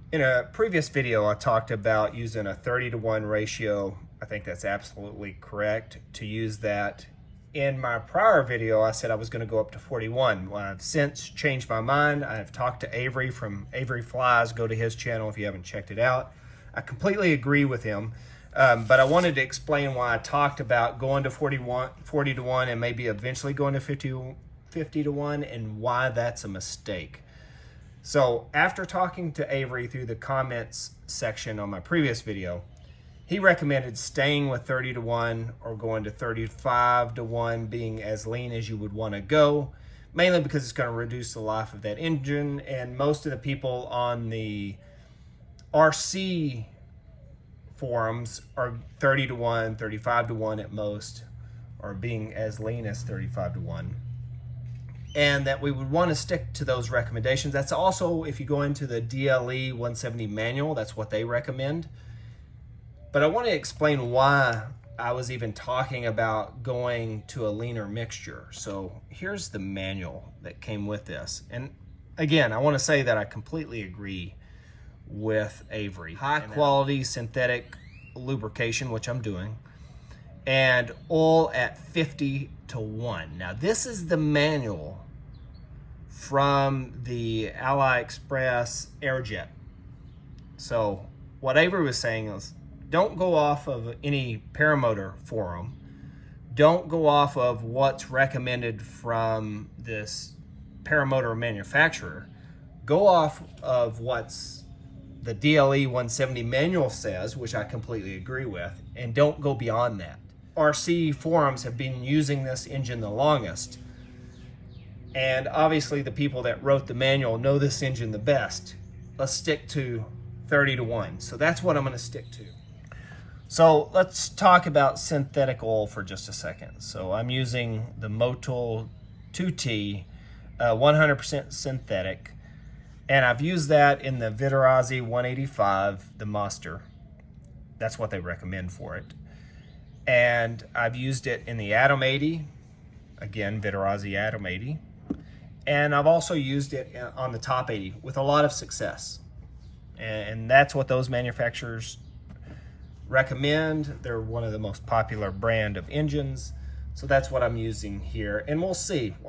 In a previous video, I talked about using a 30-to-1 ratio. I think that's absolutely correct to use that. In my prior video, I said I was going to go up to 41. Well, I've since changed my mind. I've talked to Avery from Avery Flies. Go to his channel if you haven't checked it out. I completely agree with him, but I wanted to explain why I talked about going to 40 to 1 and maybe eventually going to 50 to 1 and why that's a mistake. So after talking to Avery through the comments section on my previous video, he recommended staying with 30 to 1 or going to 35 to 1, being as lean as you would want to go, mainly because it's going to reduce the life of that engine. And most of the people on the RC forums are 30 to 1, 35 to 1 at most, or being as lean as 35 to 1. And that we would want to stick to those recommendations. That's also, if you go into the DLE170 manual, that's what they recommend. But I want to explain why I was even talking about going to a leaner mixture. So here's the manual that came with this. And again, I want to say that I completely agree with Avery. High quality synthetic lubrication, which I'm doing, and oil at 50 to 1. Now this is the manual from the AliExpress AirJet. So what Avery was saying is, don't go off of any paramotor forum. Don't go off of what's recommended from this paramotor manufacturer. Go off of what's the DLE170 manual says, which I completely agree with, and don't go beyond that. RC forums have been using this engine the longest, and obviously the people that wrote the manual know this engine the best. Let's stick to 30 to 1. So that's what I'm going to stick to. So let's talk about synthetic oil for just a second. So I'm using the Motul 2T, 100% synthetic, and I've used that in the Vitarazi 185, the Monster. That's what they recommend for it. And I've used it in the Atom 80, again, Vitarazi Atom 80. And I've also used it on the Top 80 with a lot of success. And that's what those manufacturers recommend. They're one of the most popular brand of engines. So that's what I'm using here. And we'll see.